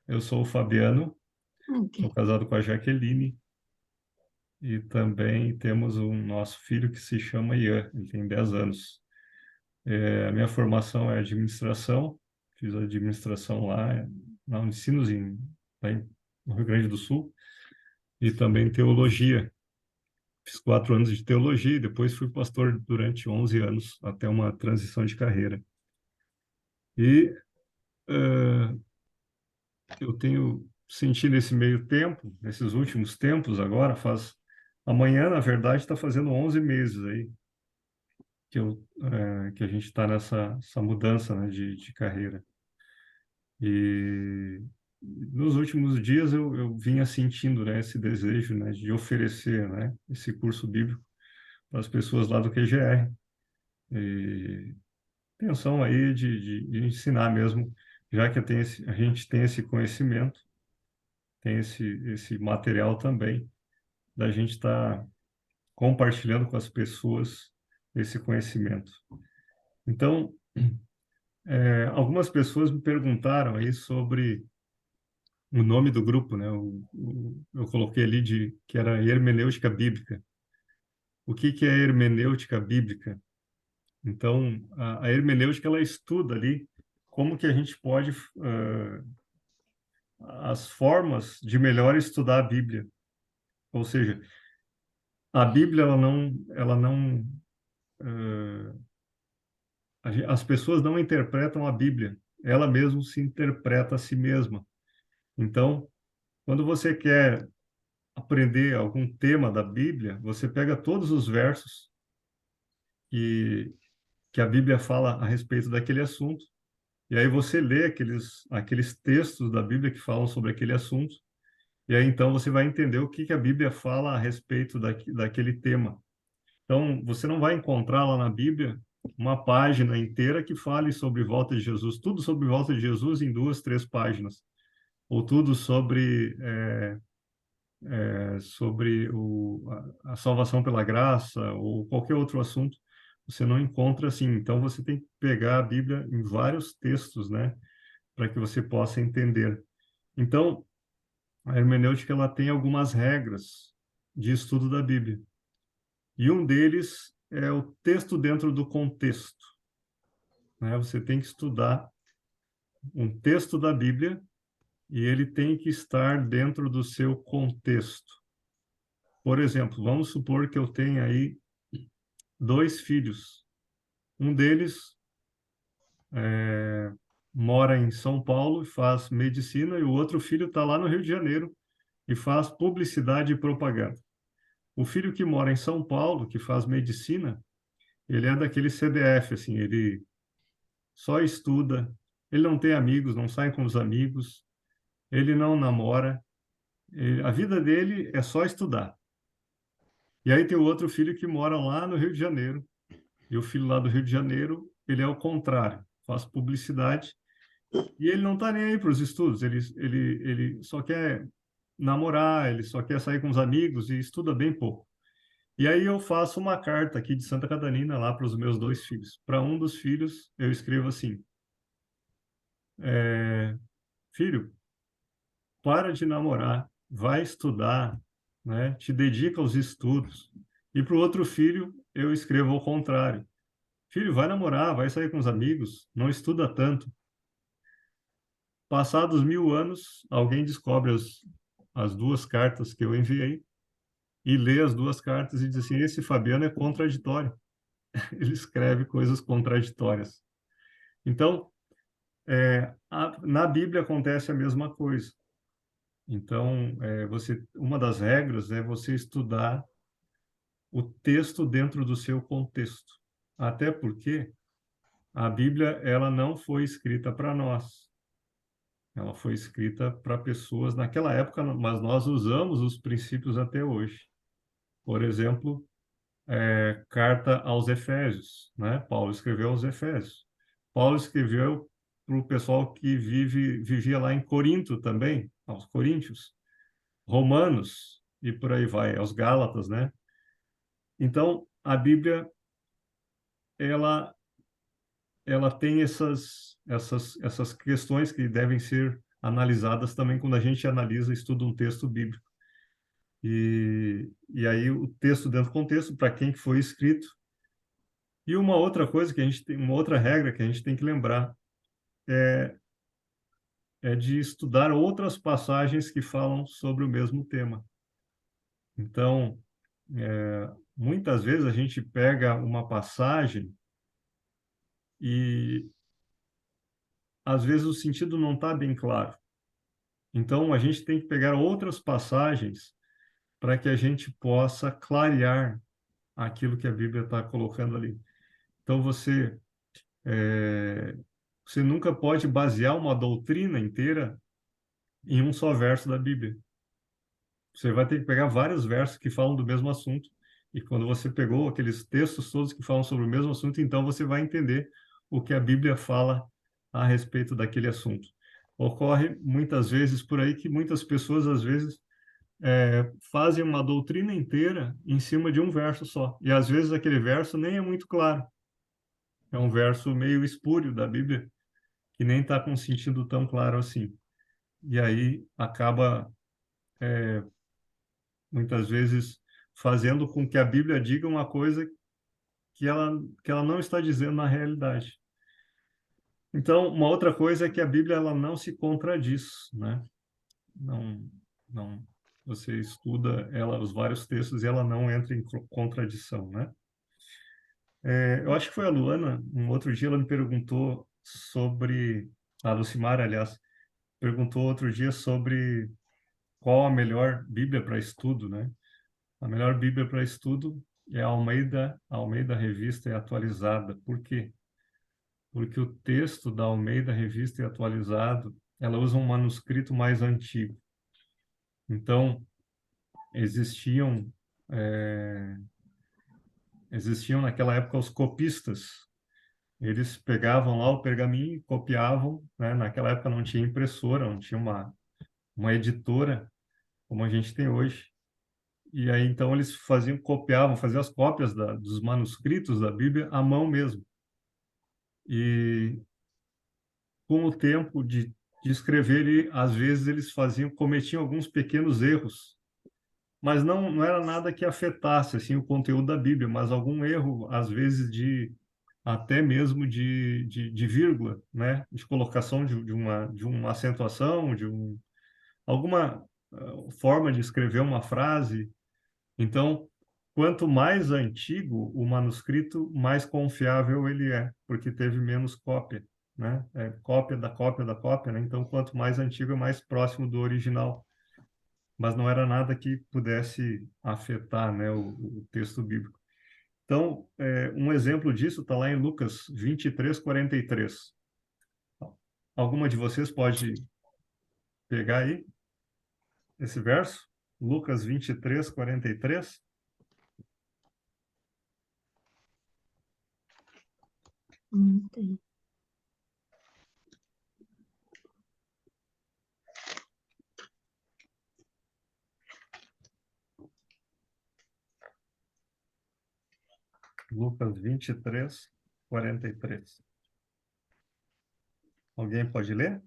Eu sou o Fabiano, Ok. sou casado com a Jaqueline e também temos um nosso filho que se chama Ian, ele tem 10 anos. A minha formação é administração, fiz administração lá na Unicinos, no Rio Grande do Sul, e também teologia. Fiz 4 anos de teologia e depois fui pastor durante 11 anos, até uma transição de carreira. E eh, eu tenho sentido nesse meio tempo, nesses últimos tempos agora, amanhã, na verdade, está fazendo 11 meses aí que a gente está essa mudança, né, de carreira. E nos últimos dias eu vinha sentindo, né, esse desejo, né, de oferecer, né, esse curso bíblico para as pessoas lá do QGR. E intenção aí de ensinar mesmo, já que a gente tem esse conhecimento, tem esse material também, da gente estar compartilhando com as pessoas esse conhecimento. Então, algumas pessoas me perguntaram aí sobre o nome do grupo, né? Eu coloquei ali que era hermenêutica bíblica. O que é hermenêutica bíblica? Então, a hermenêutica ela estuda ali como que a gente pode as formas de melhor estudar a Bíblia. Ou seja, a Bíblia ela não as pessoas não interpretam a Bíblia, ela mesma se interpreta a si mesma. Então, quando você quer aprender algum tema da Bíblia, você pega todos os versos que, que a Bíblia fala a respeito daquele assunto, e aí você lê aqueles textos da Bíblia que falam sobre aquele assunto, e aí então você vai entender o que a Bíblia fala a respeito daquele tema. Então, você não vai encontrar lá na Bíblia uma página inteira que fale sobre volta de Jesus, tudo sobre volta de Jesus em 2, 3 páginas, ou tudo sobre a salvação pela graça, ou qualquer outro assunto. Você não encontra assim. Então, você tem que pegar a Bíblia em vários textos, né, para que você possa entender. Então, a hermenêutica ela tem algumas regras de estudo da Bíblia. E um deles é o texto dentro do contexto, né? Você tem que estudar um texto da Bíblia e ele tem que estar dentro do seu contexto. Por exemplo, vamos supor que eu tenha aí 2 filhos. Um deles mora em São Paulo e faz medicina, e o outro filho está lá no Rio de Janeiro e faz publicidade e propaganda. O filho que mora em São Paulo, que faz medicina, ele é daquele CDF, assim, ele só estuda, ele não tem amigos, não sai com os amigos, ele não namora, a vida dele é só estudar. E aí tem o outro filho que mora lá no Rio de Janeiro, e o filho lá do Rio de Janeiro, ele é o contrário, faz publicidade, e ele não está nem aí para os estudos, ele só quer namorar, ele só quer sair com os amigos e estuda bem pouco. E aí eu faço uma carta aqui de Santa Catarina lá para os meus 2 filhos. Para um dos filhos, eu escrevo assim: filho, para de namorar, vai estudar, né? Te dedica aos estudos. E para o outro filho, eu escrevo ao contrário: filho, vai namorar, vai sair com os amigos, não estuda tanto. Passados 1000 anos, alguém descobre as 2 cartas que eu enviei e lê as 2 cartas e diz assim: esse Fabiano é contraditório. Ele escreve coisas contraditórias. Então, na Bíblia acontece a mesma coisa. Então, uma das regras é você estudar o texto dentro do seu contexto. Até porque a Bíblia ela não foi escrita para nós. Ela foi escrita para pessoas naquela época, mas nós usamos os princípios até hoje. Por exemplo, carta aos Efésios, né? Paulo escreveu aos Efésios. Paulo escreveu para o pessoal que vivia lá em Corinto também, aos Coríntios, Romanos e por aí vai, aos Gálatas, né? Então, a Bíblia ela ela tem essas questões que devem ser analisadas também quando a gente analisa, estuda um texto bíblico. E aí o texto dentro do contexto, para quem que foi escrito. E uma outra coisa que a gente tem, uma outra regra que a gente tem que lembrar é de estudar outras passagens que falam sobre o mesmo tema. Então, muitas vezes a gente pega uma passagem e às vezes o sentido não está bem claro. Então, a gente tem que pegar outras passagens para que a gente possa clarear aquilo que a Bíblia está colocando ali. Então, é, você nunca pode basear uma doutrina inteira em um só verso da Bíblia. Você vai ter que pegar vários versos que falam do mesmo assunto. E quando você pegou aqueles textos todos que falam sobre o mesmo assunto, então você vai entender o que a Bíblia fala a respeito daquele assunto. Ocorre muitas vezes por aí que muitas pessoas, às vezes, fazem uma doutrina inteira em cima de um verso só. E às vezes aquele verso nem é muito claro. É um verso meio espúrio da Bíblia, que nem está com um sentido tão claro assim. E aí acaba, muitas vezes, fazendo com que a Bíblia diga uma coisa que ela não está dizendo na realidade. Então, uma outra coisa é que a Bíblia ela não se contradiz, né? Não, não. Você estuda ela, os vários textos e ela não entra em contradição, né? Eu acho que foi a Luana, um outro dia ela me perguntou sobre, a Lucimara, aliás, perguntou outro dia sobre qual a melhor Bíblia para estudo, né? A melhor Bíblia para estudo é a Almeida Revista e Atualizada. Por quê? Porque o texto da Almeida Revista e Atualizado, ela usa um manuscrito mais antigo. Então, existiam é, existiam naquela época os copistas. Eles pegavam lá o pergaminho e copiavam, né? Naquela época não tinha impressora, não tinha uma editora como a gente tem hoje. E aí então eles faziam as cópias dos manuscritos da Bíblia à mão mesmo. E com o tempo de escrever, às vezes eles cometiam alguns pequenos erros, mas não era nada que afetasse assim o conteúdo da Bíblia, mas algum erro, às vezes até mesmo de vírgula, né, de colocação de uma acentuação, alguma forma de escrever uma frase. Então, quanto mais antigo o manuscrito, mais confiável ele é, porque teve menos cópia, né? É cópia da cópia da cópia, né? Então, quanto mais antigo, é mais próximo do original. Mas não era nada que pudesse afetar, né, o texto bíblico. Então, um exemplo disso está lá em Lucas 23:43. Alguma de vocês pode pegar aí esse verso? Lucas 23:43. Tem. Lucas 23:43. Alguém pode ler,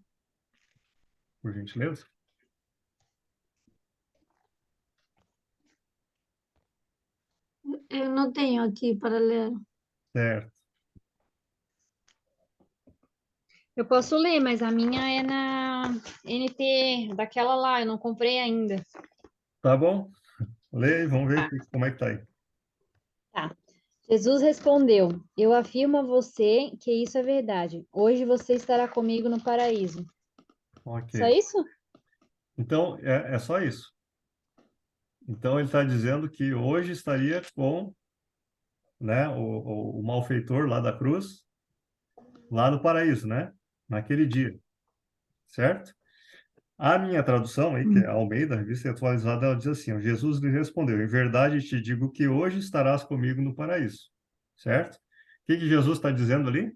por gentileza? Eu não tenho aqui para ler. Certo. Eu posso ler, mas a minha é na NT, daquela lá, eu não comprei ainda. Tá bom. Lê e vamos ver Tá. como é que tá aí. Tá. Jesus respondeu: Eu afirmo a você que isso é verdade. Hoje você estará comigo no paraíso. Só Ok. isso? Então, é só isso. Então, ele está dizendo que hoje estaria com, né, o malfeitor lá da cruz, lá no paraíso, né? Naquele dia. Certo? A minha tradução aí, que é a Almeida, a revista atualizada, ela diz assim, ó, Jesus lhe respondeu, em verdade te digo que hoje estarás comigo no paraíso. Certo? O que Jesus está dizendo ali?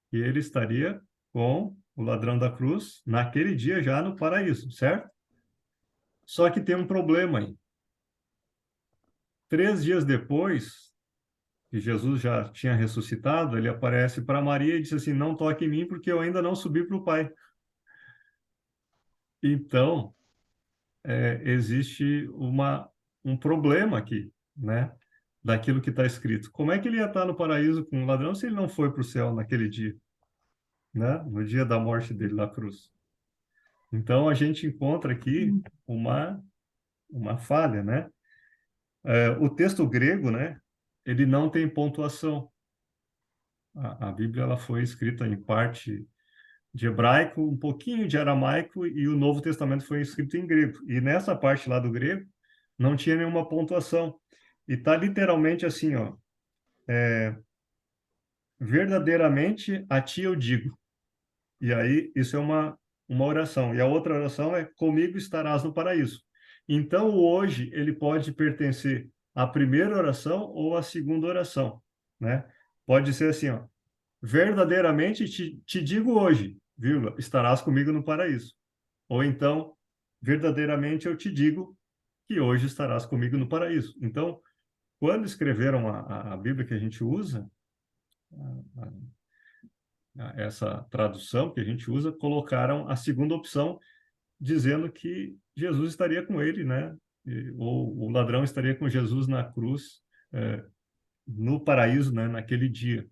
Que ele estaria com o ladrão da cruz naquele dia já no paraíso, certo? Só que tem um problema aí. 3 dias depois, que Jesus já tinha ressuscitado, ele aparece para Maria e disse assim: não toque em mim, porque eu ainda não subi para o Pai. Então, existe um problema aqui, né? Daquilo que está escrito. Como é que ele ia estar no paraíso com um ladrão se ele não foi para o céu naquele dia, né? No dia da morte dele na cruz. Então, a gente encontra aqui uma falha, né? O texto grego, né? Ele não tem pontuação. A Bíblia ela foi escrita em parte de hebraico, um pouquinho de aramaico e o Novo Testamento foi escrito em grego. E nessa parte lá do grego não tinha nenhuma pontuação. E tá literalmente assim, ó, verdadeiramente a ti eu digo. E aí isso é uma oração. E a outra oração é comigo estarás no paraíso. Então o hoje ele pode pertencer à primeira oração ou à segunda oração, né? Pode ser assim, ó, verdadeiramente te digo hoje, vírgula, estarás comigo no paraíso. Ou então, verdadeiramente eu te digo que hoje estarás comigo no paraíso. Então, quando escreveram a Bíblia que a gente usa, essa tradução que a gente usa, colocaram a segunda opção, dizendo que Jesus estaria com ele, né? Ou o ladrão estaria com Jesus na cruz, no paraíso, né? Naquele dia.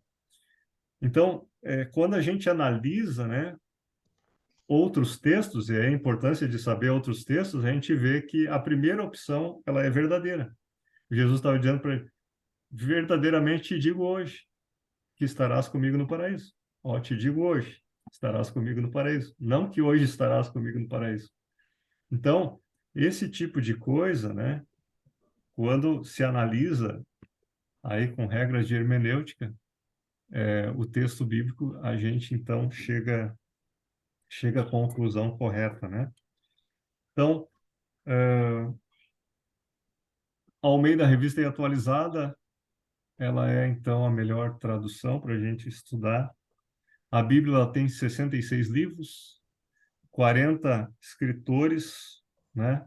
Então, quando a gente analisa, né? Outros textos, e a importância de saber outros textos, a gente vê que a primeira opção, ela é verdadeira. Jesus estava dizendo para ele, verdadeiramente te digo hoje, que estarás comigo no paraíso. Ó, te digo hoje, estarás comigo no paraíso. Não que hoje estarás comigo no paraíso. Então, esse tipo de coisa, né, quando se analisa aí com regras de hermenêutica, o texto bíblico, a gente então chega à conclusão correta, né? Então, a Almeida Revista e Atualizada, ela é então a melhor tradução para a gente estudar. A Bíblia ela tem 66 livros, 40 escritores, né?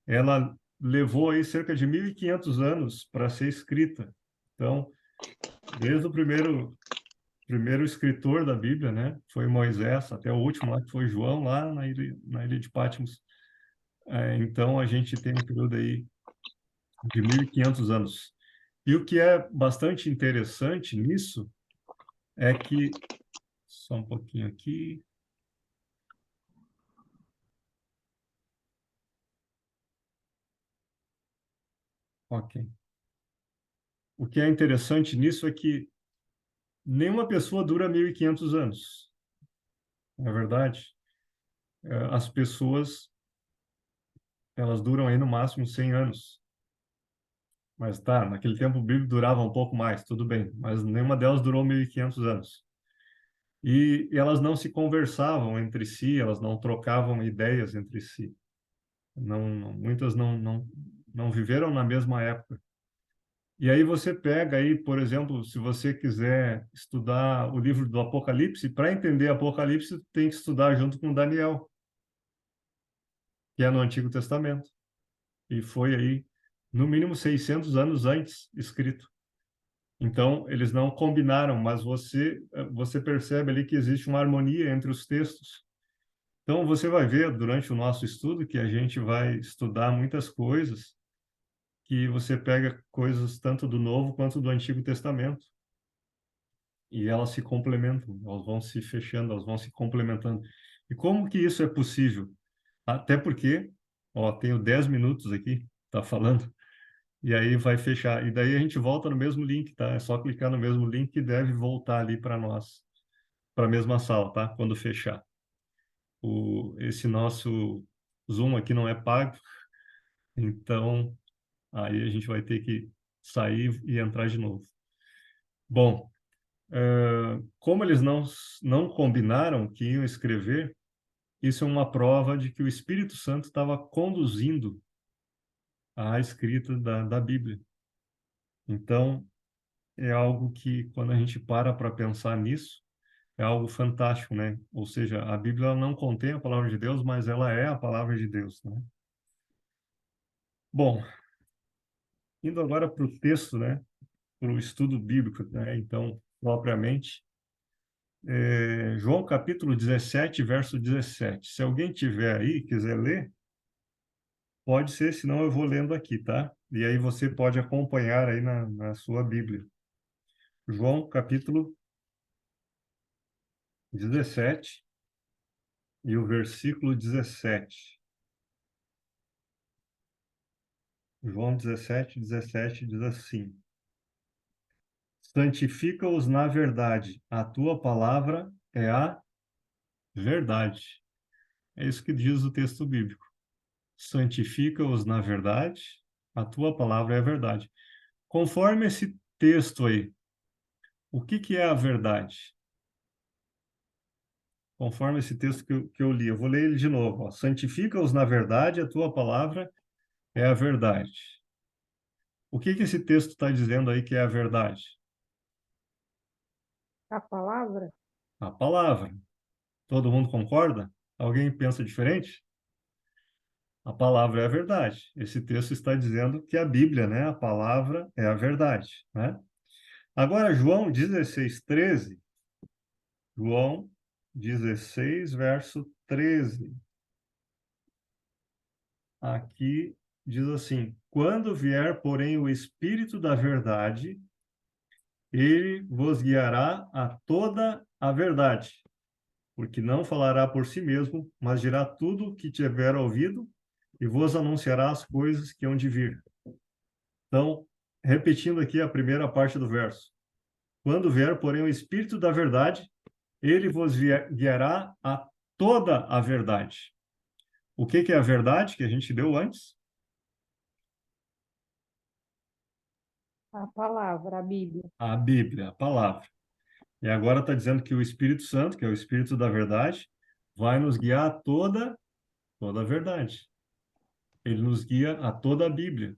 Ela levou aí cerca de 1.500 anos para ser escrita. Então, desde o primeiro escritor da Bíblia, né? Foi Moisés, até o último lá, que foi João, lá na ilha de Patmos. Então, a gente tem um período aí de 1.500 anos. E o que é bastante interessante nisso é que, só um pouquinho aqui, ok. O que é interessante nisso é que nenhuma pessoa dura 1.500 anos, não é verdade? As pessoas, elas duram aí no máximo 100 anos. Mas tá, naquele tempo o bíblico durava um pouco mais, tudo bem, mas nenhuma delas durou 1.500 anos. E elas não se conversavam entre si, elas não trocavam ideias entre si. Muitas não viveram na mesma época. E aí você pega aí, por exemplo, se você quiser estudar o livro do Apocalipse, para entender Apocalipse, tem que estudar junto com Daniel, que é no Antigo Testamento. E foi aí, no mínimo, 600 anos antes escrito. Então, eles não combinaram, mas você percebe ali que existe uma harmonia entre os textos. Então, você vai ver durante o nosso estudo que a gente vai estudar muitas coisas, que você pega coisas tanto do Novo quanto do Antigo Testamento. E elas se complementam, elas vão se fechando, elas vão se complementando. E como que isso é possível? Até porque, ó, tenho 10 minutos aqui, tá falando, e aí vai fechar. E daí a gente volta no mesmo link, tá? É só clicar no mesmo link que deve voltar ali para nós, para a mesma sala, tá? Quando fechar. Esse nosso Zoom aqui não é pago, então aí a gente vai ter que sair e entrar de novo. Bom, como eles não combinaram que iam escrever, isso é uma prova de que o Espírito Santo estava conduzindo a escrita da Bíblia. Então, é algo que, quando a gente para pensar nisso, é algo fantástico, né? Ou seja, a Bíblia ela não contém a palavra de Deus, mas ela é a palavra de Deus, né? Bom, indo agora para o texto, né? para o estudo bíblico, né? Então, propriamente, João capítulo 17, verso 17. Se alguém tiver aí, quiser ler, pode ser, senão eu vou lendo aqui, tá? E aí você pode acompanhar aí na sua Bíblia. João capítulo 17 e o versículo 17. João 17, 17 diz assim: santifica-os na verdade, a tua palavra é a verdade. É isso que diz o texto bíblico. Santifica-os na verdade, a tua palavra é a verdade. Conforme esse texto aí, o que é a verdade? Conforme esse texto que eu li, eu vou ler ele de novo. Ó. Santifica-os na verdade, a tua palavra é a verdade. O que esse texto está dizendo aí que é a verdade? A palavra? A palavra. Todo mundo concorda? Alguém pensa diferente? A palavra é a verdade. Esse texto está dizendo que a Bíblia, né, a palavra é a verdade, né? Agora, João 16, 13. João 16, verso 13. Aqui diz assim: quando vier, porém, o Espírito da verdade, ele vos guiará a toda a verdade, porque não falará por si mesmo, mas dirá tudo o que tiver ouvido e vos anunciará as coisas que hão de vir. Então, repetindo aqui a primeira parte do verso. Quando vier, porém, o Espírito da verdade, ele vos guiará a toda a verdade. O que é a verdade que a gente deu antes? A palavra, a Bíblia. A Bíblia, a palavra. E agora está dizendo que o Espírito Santo, que é o Espírito da verdade, vai nos guiar a toda a verdade. Ele nos guia a toda a Bíblia.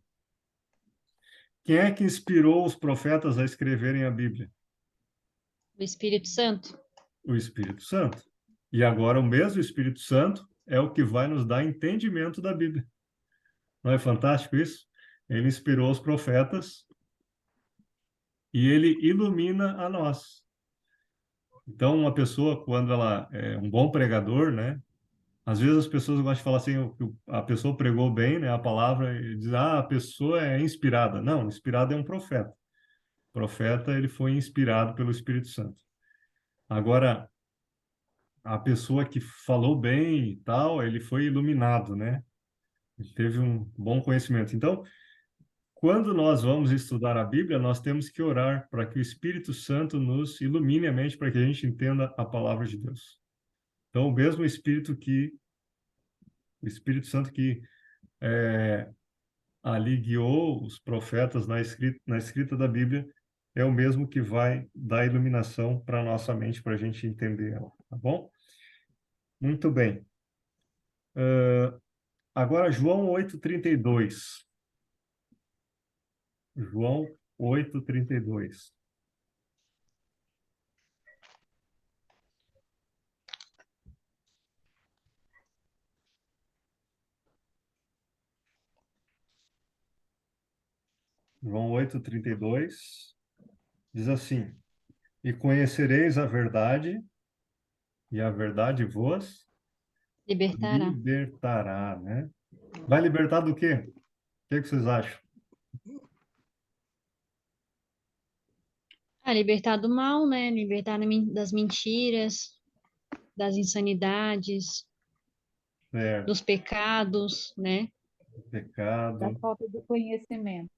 Quem é que inspirou os profetas a escreverem a Bíblia? O Espírito Santo. O Espírito Santo. E agora o mesmo Espírito Santo é o que vai nos dar entendimento da Bíblia. Não é fantástico isso? Ele inspirou os profetas e ele ilumina a nós. Então, uma pessoa, quando ela é um bom pregador, né? Às vezes as pessoas gostam de falar assim, a pessoa pregou bem, né? A palavra, e diz, a pessoa é inspirada. Não, inspirado é um profeta. O profeta, ele foi inspirado pelo Espírito Santo. Agora, a pessoa que falou bem e tal, ele foi iluminado, né? Ele teve um bom conhecimento. Então, quando nós vamos estudar a Bíblia, nós temos que orar para que o Espírito Santo nos ilumine a mente para que a gente entenda a palavra de Deus. Então, o Espírito Santo que ali guiou os profetas na escrita da Bíblia, é o mesmo que vai dar iluminação para a nossa mente, para a gente entender ela, tá bom? Muito bem. Agora, João 8:32. João 8:32. João 8:32 diz assim: e conhecereis a verdade, e a verdade vos Libertará. libertará, né? Vai libertar do quê? O que vocês acham? Ah, libertar do mal, né? Libertar das mentiras, das insanidades, Certo. dos pecados, né? Da Pecado, falta de conhecimento.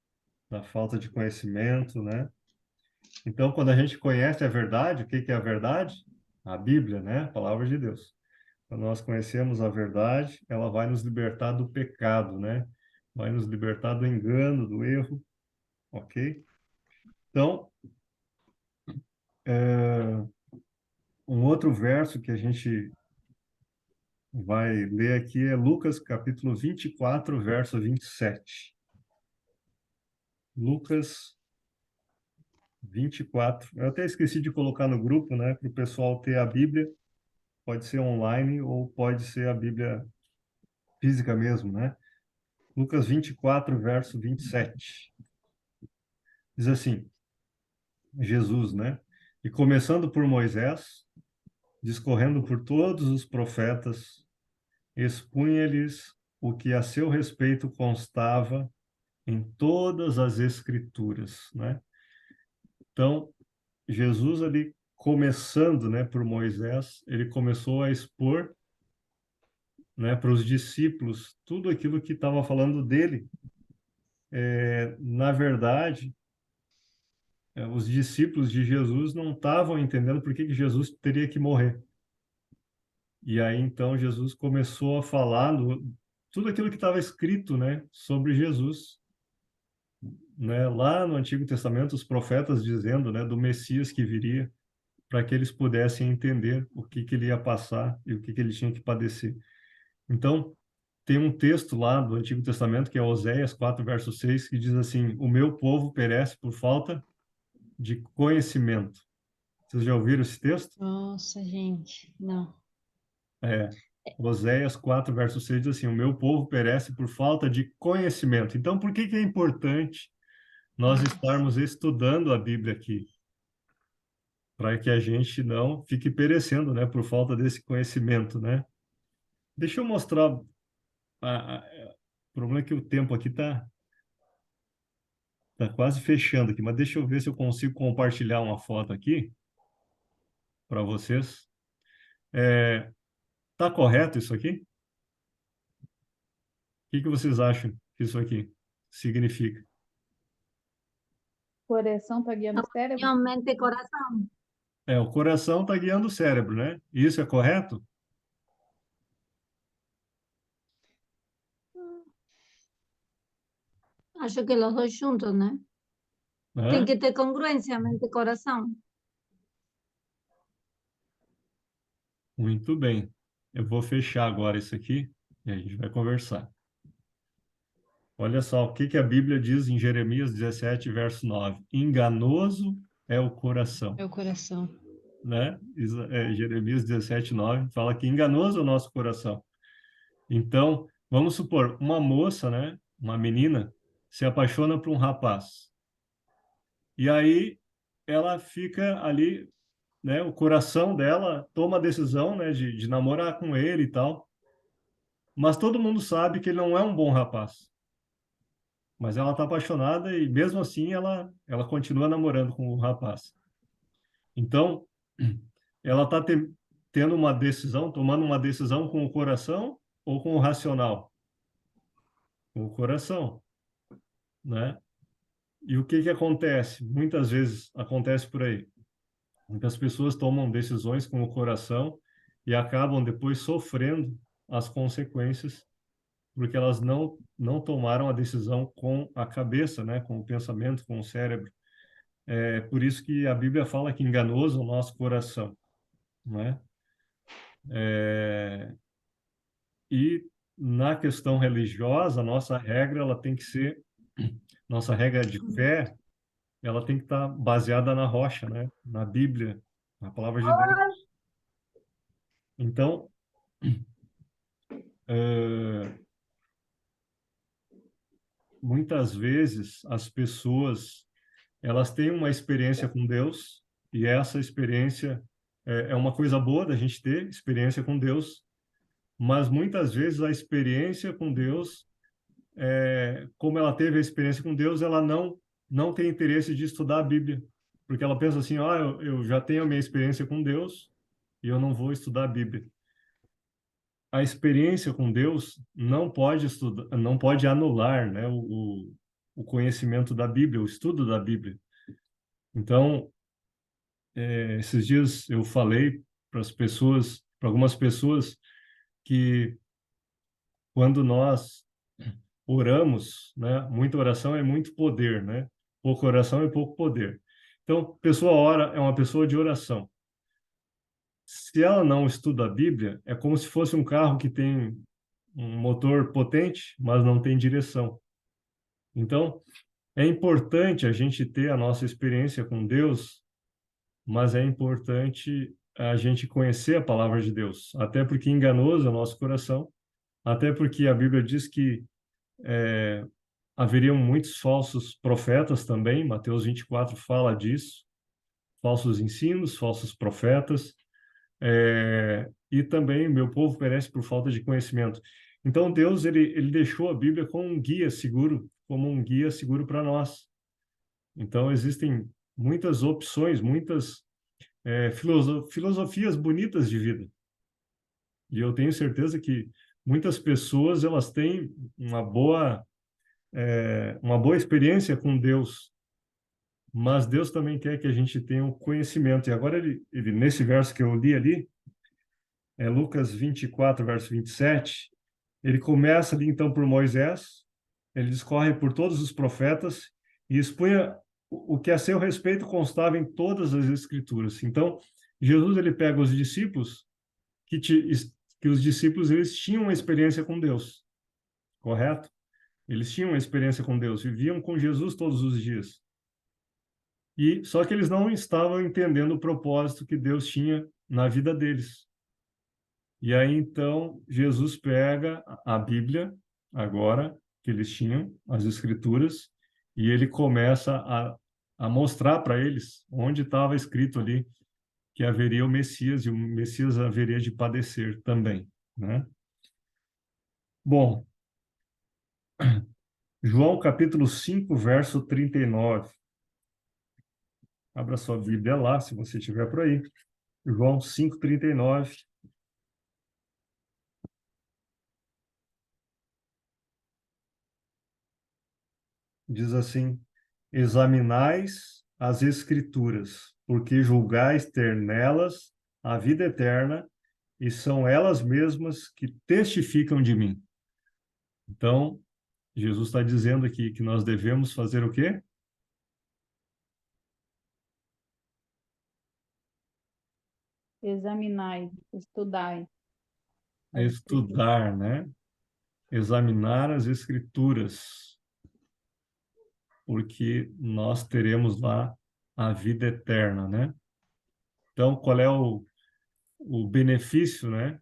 da falta de conhecimento, né? Então, quando a gente conhece a verdade, o que é a verdade? A Bíblia, né? A palavra de Deus. Quando nós conhecemos a verdade, ela vai nos libertar do pecado, né? Vai nos libertar do engano, do erro, ok? Então, um outro verso que a gente vai ler aqui é Lucas capítulo 24, verso 27. Lucas 24. Eu até esqueci de colocar no grupo, né, para o pessoal ter a Bíblia. Pode ser online ou pode ser a Bíblia física mesmo, né? Lucas 24, verso 27. Diz assim: Jesus, né? E começando por Moisés, discorrendo por todos os profetas, expunha-lhes o que a seu respeito constava em todas as Escrituras, né? Então, Jesus ali começando, né, por Moisés, ele começou a expor, né, para os discípulos tudo aquilo que estava falando dele. Na verdade, os discípulos de Jesus não estavam entendendo por que Jesus teria que morrer. E aí então Jesus começou a falar tudo aquilo que estava escrito, né, sobre Jesus, né, lá no Antigo Testamento, os profetas dizendo, né, do Messias que viria, para que eles pudessem entender o que ele ia passar e o que ele tinha que padecer. Então, tem um texto lá do Antigo Testamento, que é Oséias 4, verso 6, que diz assim: o meu povo perece por falta de conhecimento. Vocês já ouviram esse texto? Nossa, gente, não. É. Oséias 4, verso 6 diz assim: o meu povo perece por falta de conhecimento. Então, por que é importante nós estarmos estudando a Bíblia aqui? Para que a gente não fique perecendo, né, por falta desse conhecimento, né? Deixa eu mostrar. O problema é que o tempo aqui tá quase fechando aqui, mas deixa eu ver se eu consigo compartilhar uma foto aqui para vocês. Tá correto isso aqui? O que vocês acham que isso aqui significa? Coração está guiando o cérebro? Opinión, mente, corazón. O coração está guiando o cérebro, né? Isso é correto? Acho que los dos juntos, ¿no? Tem Hã? que ter congruência, mente, coração. Muito bem. Eu vou fechar agora isso aqui e a gente vai conversar. Olha só o que a Bíblia diz em Jeremias 17, verso 9. Enganoso é o coração, Meu coração. né? Jeremias 17, 9 fala que enganoso é o nosso coração. Então, vamos supor, uma moça, né? Uma menina se apaixona por um rapaz. E aí ela fica ali, né? O coração dela toma a decisão, né? De namorar com ele e tal. Mas todo mundo sabe que ele não é um bom rapaz. Mas ela está apaixonada e mesmo assim ela continua namorando com o rapaz. Então, ela está tendo uma decisão, tomando uma decisão com o coração ou com o racional? Com o coração, né? E o que acontece? Muitas vezes acontece por aí. Muitas pessoas tomam decisões com o coração e acabam depois sofrendo as consequências porque elas não tomaram a decisão com a cabeça, né? Com o pensamento, com o cérebro. É por isso que a Bíblia fala que enganoso é o nosso coração, né? E na questão religiosa, a nossa regra ela tem que ser, nossa regra de fé, ela tem que estar baseada na rocha, né? Na Bíblia, na palavra de Deus. Então, muitas vezes as pessoas elas têm uma experiência com Deus e essa experiência é uma coisa boa da gente ter experiência com Deus, mas muitas vezes a experiência com Deus, como ela teve a experiência com Deus, ela não tem interesse de estudar a Bíblia, porque ela pensa assim, eu já tenho a minha experiência com Deus e eu não vou estudar a Bíblia. A experiência com Deus não pode estudar, não pode anular, né, o conhecimento da Bíblia, o estudo da Bíblia. Então, esses dias eu falei para as pessoas, para algumas pessoas, que quando nós oramos, né, muita oração é muito poder, né? Pouca oração é pouco poder. Então, pessoa ora é uma pessoa de oração. Se ela não estuda a Bíblia, é como se fosse um carro que tem um motor potente, mas não tem direção. Então, é importante a gente ter a nossa experiência com Deus, mas é importante a gente conhecer a palavra de Deus, até porque enganoso é o nosso coração, até porque a Bíblia diz que haveriam muitos falsos profetas também, Mateus 24 fala disso, falsos ensinos, falsos profetas, e também meu povo perece por falta de conhecimento. Então Deus ele deixou a Bíblia como um guia seguro para nós. Então existem muitas opções, muitas filosofias bonitas de vida. E eu tenho certeza que muitas pessoas elas têm uma boa experiência com Deus, mas Deus também quer que a gente tenha um conhecimento. E agora ele nesse verso que eu li ali, Lucas 24, verso 27, ele começa ali então por Moisés, ele discorre por todos os profetas e expunha o que a seu respeito constava em todas as escrituras. Então, Jesus ele pega os discípulos que os discípulos eles tinham uma experiência com Deus, correto? Eles tinham uma experiência com Deus, viviam com Jesus todos os dias. E só que eles não estavam entendendo o propósito que Deus tinha na vida deles. E aí então Jesus pega a Bíblia agora que eles tinham, as Escrituras, e ele começa a mostrar para eles onde estava escrito ali que haveria o Messias e o Messias haveria de padecer também, né? Bom, João capítulo 5, verso 39. Abra sua Bíblia lá, se você estiver por aí. João 5, 39. Diz assim: examinais as Escrituras, porque julgais ter nelas a vida eterna, e são elas mesmas que testificam de mim. Então, Jesus está dizendo aqui que nós devemos fazer o quê? Examinai, estudai. Estudar, né? Examinar as Escrituras, porque nós teremos lá a vida eterna, né? Então, qual é o benefício, né,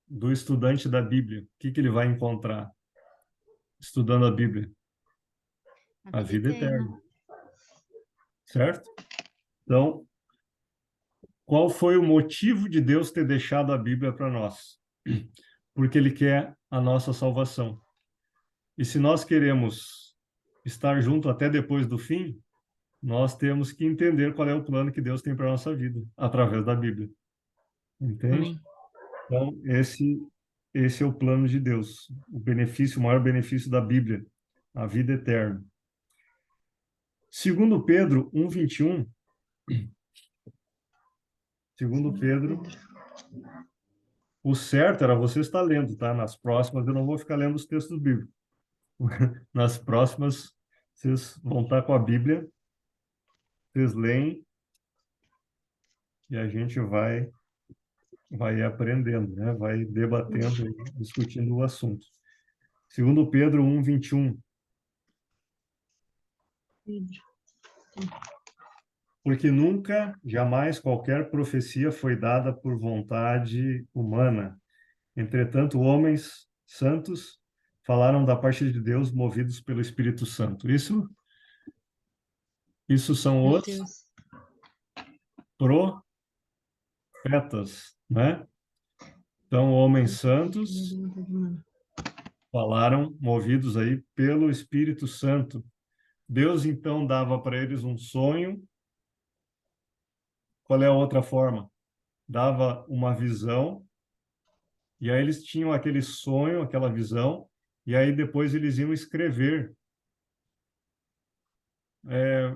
do estudante da Bíblia? O que ele vai encontrar estudando a Bíblia? A vida eterna, certo? Então, qual foi o motivo de Deus ter deixado a Bíblia para nós? Porque Ele quer a nossa salvação. E se nós queremos estar junto até depois do fim, nós temos que entender qual é o plano que Deus tem para a nossa vida, através da Bíblia. Entende? Amém. Então, esse é o plano de Deus, o maior benefício da Bíblia, a vida eterna. Segundo Pedro 1:21, segundo Pedro, o certo era você estar lendo, tá? Nas próximas eu não vou ficar lendo os textos bíblicos. Nas próximas vocês vão estar com a Bíblia, vocês leem e a gente vai aprendendo, né? Vai debatendo e discutindo o assunto. Segundo Pedro 1:21. Porque nunca, jamais qualquer profecia foi dada por vontade humana. Entretanto, homens santos falaram da parte de Deus movidos pelo Espírito Santo. Isso são Meu os Deus. profetas, né? Então, homens santos falaram movidos aí pelo Espírito Santo. Deus então dava para eles um sonho. Qual é a outra forma? Dava uma visão, e aí eles tinham aquele sonho, aquela visão, e aí depois eles iam escrever.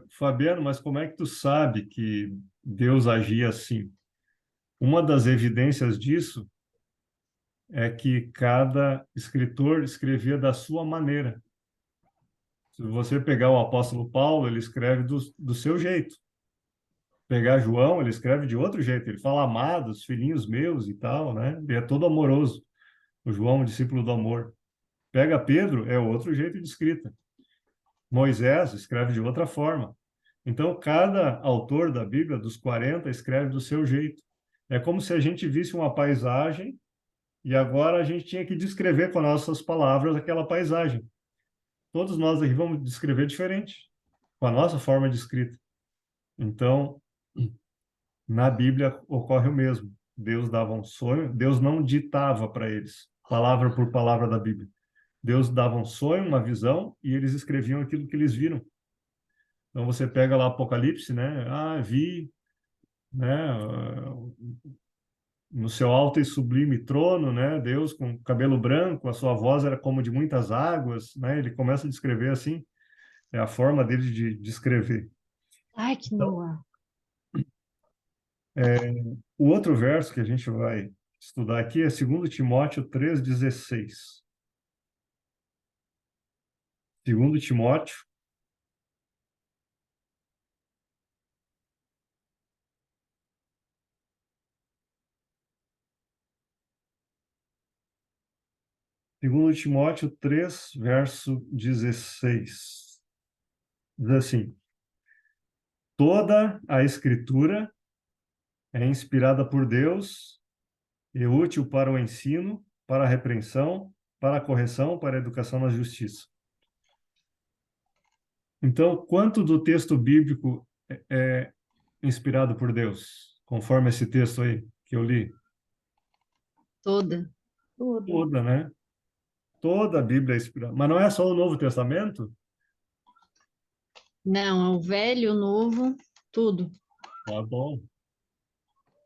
Fabiano, mas como é que tu sabe que Deus agia assim? Uma das evidências disso é que cada escritor escrevia da sua maneira. Se você pegar o apóstolo Paulo, ele escreve do seu jeito. Pegar João, ele escreve de outro jeito. Ele fala amados, filhinhos meus e tal, né? Ele é todo amoroso. O João, o discípulo do amor. Pega Pedro, é outro jeito de escrita. Moisés escreve de outra forma. Então, cada autor da Bíblia, dos 40, escreve do seu jeito. É como se a gente visse uma paisagem e agora a gente tinha que descrever com nossas palavras aquela paisagem. Todos nós aqui vamos descrever diferente, com a nossa forma de escrita. Então, Na Bíblia ocorre o mesmo. Deus dava um sonho, Deus não ditava para eles, palavra por palavra da Bíblia. Deus dava um sonho, uma visão, e eles escreviam aquilo que eles viram. Então você pega lá Apocalipse, né? Ah, vi, né? No seu alto e sublime trono, né? Deus com cabelo branco, a sua voz era como de muitas águas, né? Ele começa a descrever assim, é a forma dele de descrever. Ai, que Noah. O outro verso que a gente vai estudar aqui é 2 Timóteo 3,16. 2 Timóteo, segundo Timóteo 3, verso 16. Diz assim: toda a Escritura é inspirada por Deus e útil para o ensino, para a repreensão, para a correção, para a educação na justiça. Então, quanto do texto bíblico é inspirado por Deus, conforme esse texto aí que eu li? Toda. Tudo. Toda, né? Toda a Bíblia é inspirada. Mas não é só o Novo Testamento? Não, é o velho, o novo, tudo. Tá bom.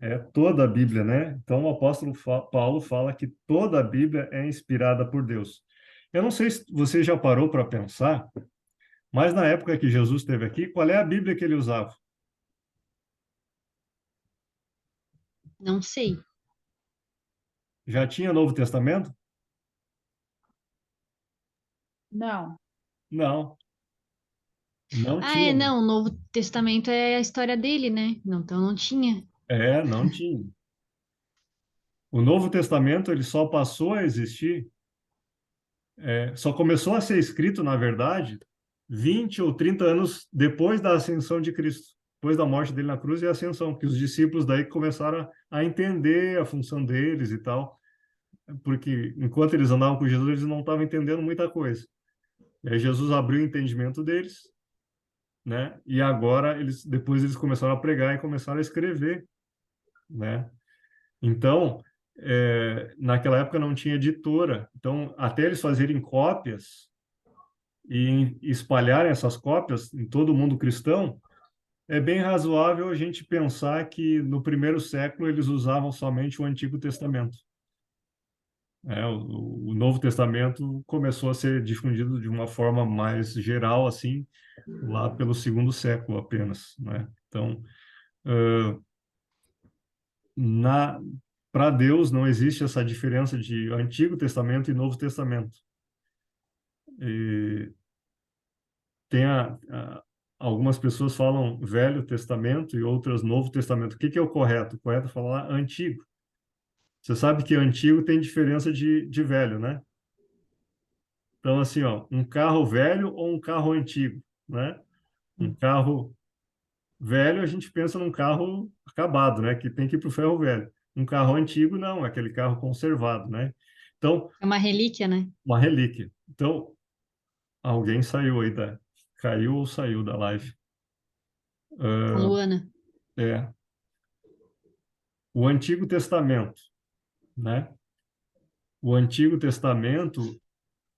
É toda a Bíblia, né? Então, o apóstolo Paulo fala que toda a Bíblia é inspirada por Deus. Eu não sei se você já parou para pensar, mas na época que Jesus esteve aqui, qual é a Bíblia que ele usava? Não sei. Já tinha Novo Testamento? Não. Não, não Ah, é, tinha. não, o Novo Testamento é a história dele, né? Não, então não tinha. É, não tinha. O Novo Testamento ele só passou a existir, só começou a ser escrito, na verdade, 20 ou 30 anos depois da ascensão de Cristo, depois da morte dele na cruz e a ascensão, que os discípulos daí começaram a entender a função deles e tal, porque enquanto eles andavam com Jesus, eles não estavam entendendo muita coisa. E aí Jesus abriu o entendimento deles, né? E agora depois eles começaram a pregar e começaram a escrever, né? Então, naquela época não tinha editora. Então, até eles fazerem cópias e espalharem essas cópias em todo o mundo cristão, é bem razoável a gente pensar que no primeiro século eles usavam somente o Antigo Testamento. O Novo Testamento começou a ser difundido de uma forma mais geral, assim, lá pelo segundo século apenas, né? Então, na para Deus não existe essa diferença de Antigo Testamento e Novo Testamento. E tem algumas pessoas falam Velho Testamento e outras Novo Testamento. O que é o correto? O correto é falar Antigo. Você sabe que Antigo tem diferença de velho, né? Então, assim, ó, um carro velho ou um carro antigo, né? Um carro velho, a gente pensa num carro acabado, né? Que tem que ir para o ferro velho. Um carro antigo, não, é aquele carro conservado, né? Então, É uma relíquia, né? uma relíquia. Então, alguém saiu aí caiu ou saiu da live. A Luana. É, o Antigo Testamento, né? O Antigo Testamento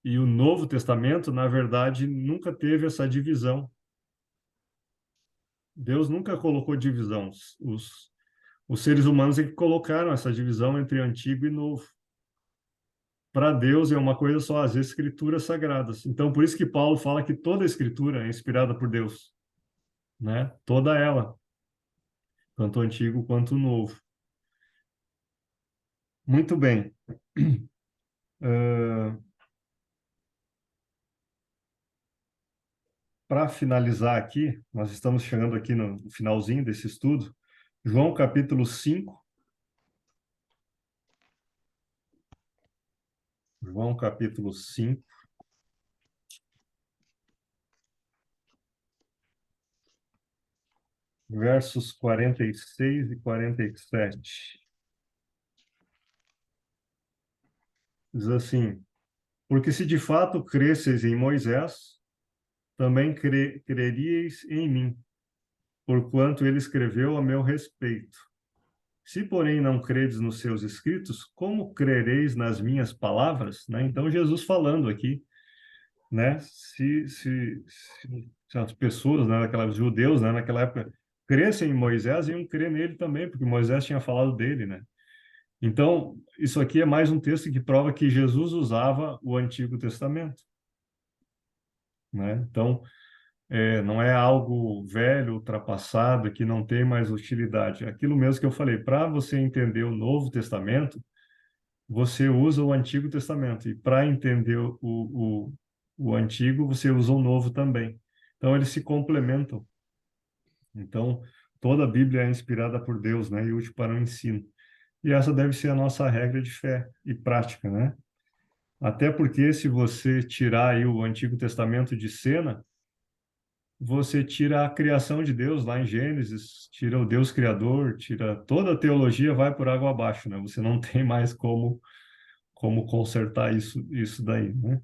e o Novo Testamento, na verdade, nunca teve essa divisão. Deus nunca colocou divisão. Os seres humanos é que colocaram essa divisão entre Antigo e Novo. Para Deus é uma coisa só, as Escrituras sagradas. Então, por isso que Paulo fala que toda a Escritura é inspirada por Deus, né? Toda ela, tanto o Antigo quanto o Novo. Muito bem. Para finalizar aqui, nós estamos chegando aqui no finalzinho desse estudo, João capítulo 5. João capítulo 5, versos 46 e 47. Diz assim: porque se de fato cresceis em Moisés, também creríeis em mim, porquanto ele escreveu a meu respeito. Se, porém, não credes nos seus escritos, como crereis nas minhas palavras? Né? Então, Jesus falando aqui, né? Se as pessoas, né, os judeus, né, naquela época, crescem em Moisés, iam crer nele também, porque Moisés tinha falado dele, né? Então, isso aqui é mais um texto que prova que Jesus usava o Antigo Testamento, né? Então, não é algo velho, ultrapassado, que não tem mais utilidade. Aquilo mesmo que eu falei, para você entender o Novo Testamento, você usa o Antigo Testamento. E para entender o Antigo, você usa o Novo também. Então, eles se complementam. Então, toda a Bíblia é inspirada por Deus, né? E útil para o ensino. E essa deve ser a nossa regra de fé e prática, né? Até porque se você tirar aí o Antigo Testamento de cena, você tira a criação de Deus lá em Gênesis, tira o Deus criador, tira toda a teologia vai por água abaixo, né? Você não tem mais como consertar isso daí, né?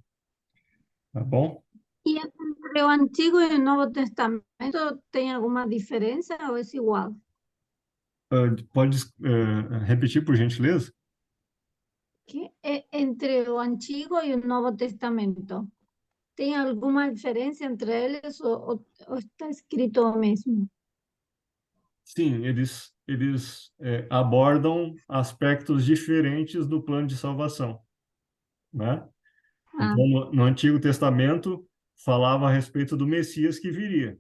Tá bom? ¿Y entre el Antiguo y el Nuevo Testamento tiene alguna diferencia o es igual? Pode repetir, por gentileza? ¿Qué? Entre el Antiguo y el Nuevo Testamento, ¿tiene alguna diferencia entre ellos o está escrito lo mismo? Sim, eles abordam aspectos diferentes do plano de salvação, né? Ah, Então, no Antigo Testamento, falava a respeito do Messias que viria.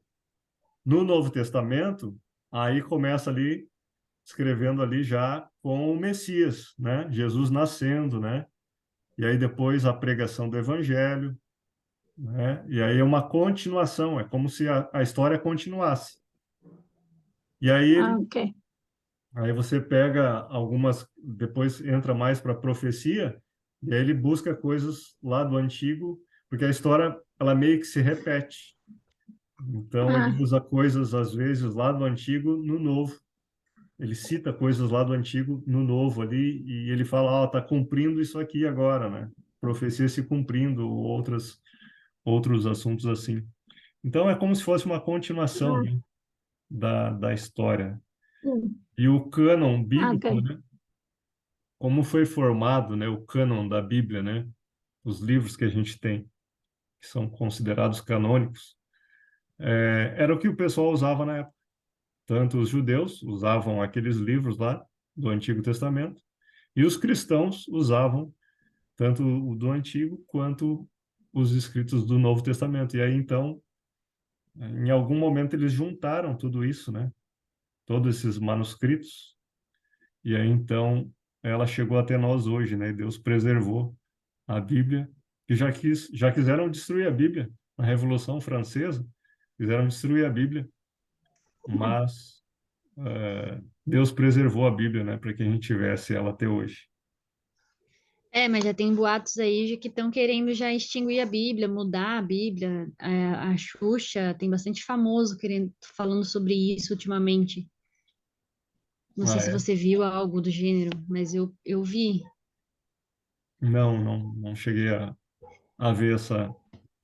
No Novo Testamento, aí começa ali, escrevendo ali já com o Messias, né? Jesus nascendo, né? E aí depois a pregação do Evangelho, né? E aí é uma continuação, é como se a história continuasse. E aí ok. aí você pega algumas, depois entra mais para a profecia, e aí ele busca coisas lá do antigo, porque a história ela meio que se repete. Então Ah, ele usa coisas às vezes lá do antigo no novo. Ele cita coisas lá do antigo no novo ali e ele fala, ó, tá cumprindo isso aqui agora, né? Profecia se cumprindo, outros assuntos assim. Então é como se fosse uma continuação, ah, né, da história. mm, E o cânon ok. bíblico, né? Como foi formado, né, o cânon da Bíblia, né? Os livros que a gente tem, que são considerados canônicos, era o que o pessoal usava na época. Tanto os judeus usavam aqueles livros lá do Antigo Testamento, e os cristãos usavam tanto o do Antigo quanto os escritos do Novo Testamento. E aí, então, em algum momento eles juntaram tudo isso, né? Todos esses manuscritos, e aí, então, ela chegou até nós hoje, né? Deus preservou a Bíblia, que já quiseram destruir a Bíblia na Revolução Francesa, quiseram destruir a Bíblia, mas Deus preservou a Bíblia, né, para que a gente tivesse ela até hoje. Mas já tem boatos aí de que estão querendo já extinguir a Bíblia, mudar a Bíblia. A Xuxa tem bastante famoso querendo, falando sobre isso ultimamente. Não sei Ah, se é? você viu algo do gênero, mas eu vi. Não cheguei a ver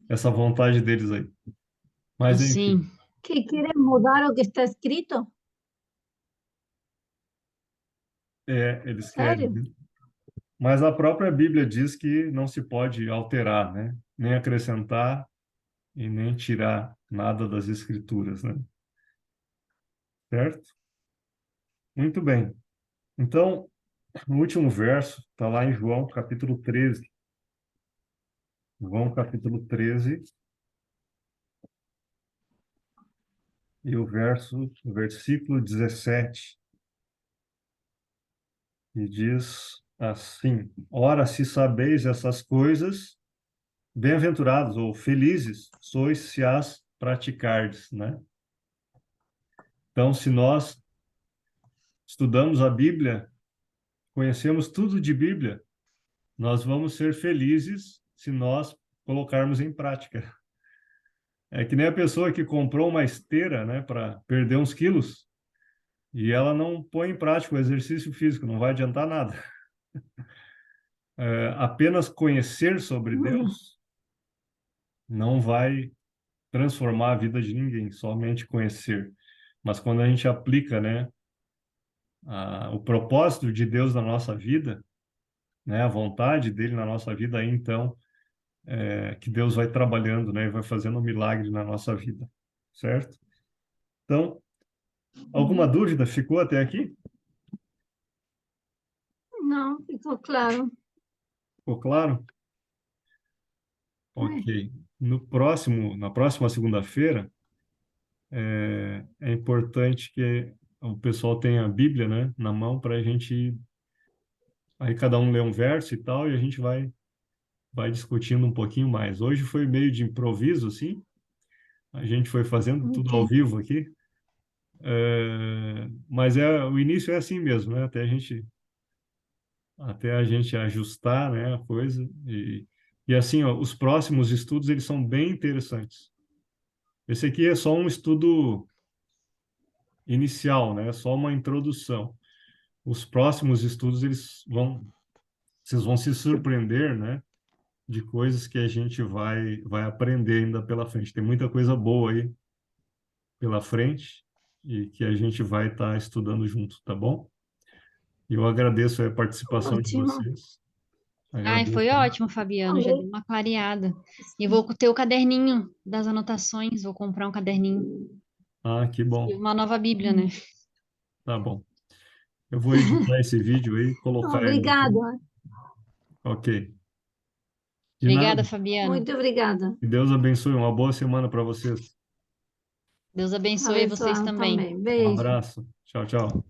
essa vontade deles aí. Mas, enfim, Assim, ¿Que quieren mudar lo que está escrito? eles querem, ¿Serio? né? Mas a própria Bíblia diz que não se pode alterar, né? Nem acrescentar e nem tirar nada das Escrituras, né? Certo? Muito bem. Então, o último verso está lá em João, capítulo 13. João, capítulo 13, e o versículo 17, e diz assim: Ora, se sabeis essas coisas, bem-aventurados ou felizes sois se as praticardes, né? Então, se nós estudamos a Bíblia, conhecemos tudo de Bíblia, nós vamos ser felizes se nós colocarmos em prática. É que nem a pessoa que comprou uma esteira, né, para perder uns quilos, e ela não põe em prática o exercício físico, não vai adiantar nada. Apenas conhecer sobre Deus não vai transformar a vida de ninguém, somente conhecer. Mas quando a gente aplica, né, o propósito de Deus na nossa vida, né, a vontade dele na nossa vida, aí então que Deus vai trabalhando, né, e vai fazendo um milagre na nossa vida, certo? Então, alguma dúvida ficou até aqui? No, ficou claro. Ficou claro? Ok. Na próxima segunda-feira, é importante que o pessoal tenha a Bíblia, né, na mão para a gente. Aí cada um lê um verso e tal, e a gente vai discutindo um pouquinho mais. Hoje foi meio de improviso, assim. A gente foi fazendo tudo ao Ok. vivo aqui. Mas o início é assim mesmo, né? Até a gente ajustar, né, a coisa. E assim, ó, os próximos estudos, eles são bem interessantes. Esse aqui é só um estudo inicial, né? Só uma introdução. Os próximos estudos, vocês vão se surpreender, né? De coisas que a gente vai aprender ainda pela frente. Tem muita coisa boa aí pela frente e que a gente vai estar estudando junto, tá bom? E eu agradeço a participação de Ótimo. vocês. Ai, Agradeço. foi ótimo, Fabiano. Já deu uma clareada. E vou ter o caderninho das anotações. Vou comprar um caderninho. Ah, que E bom. uma nova Bíblia, né? Tá bom. Eu vou editar esse vídeo aí e colocar ele aqui. Obrigada. Ok. De nada. Obrigada, Fabiano. Muito obrigada. Que Deus abençoe. Uma boa semana para vocês. Deus abençoe vocês Abençoado também. também. Um Beijo. abraço. Tchau, tchau.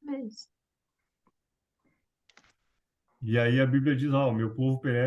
Beijo. E aí a Bíblia diz, ó, o meu povo perece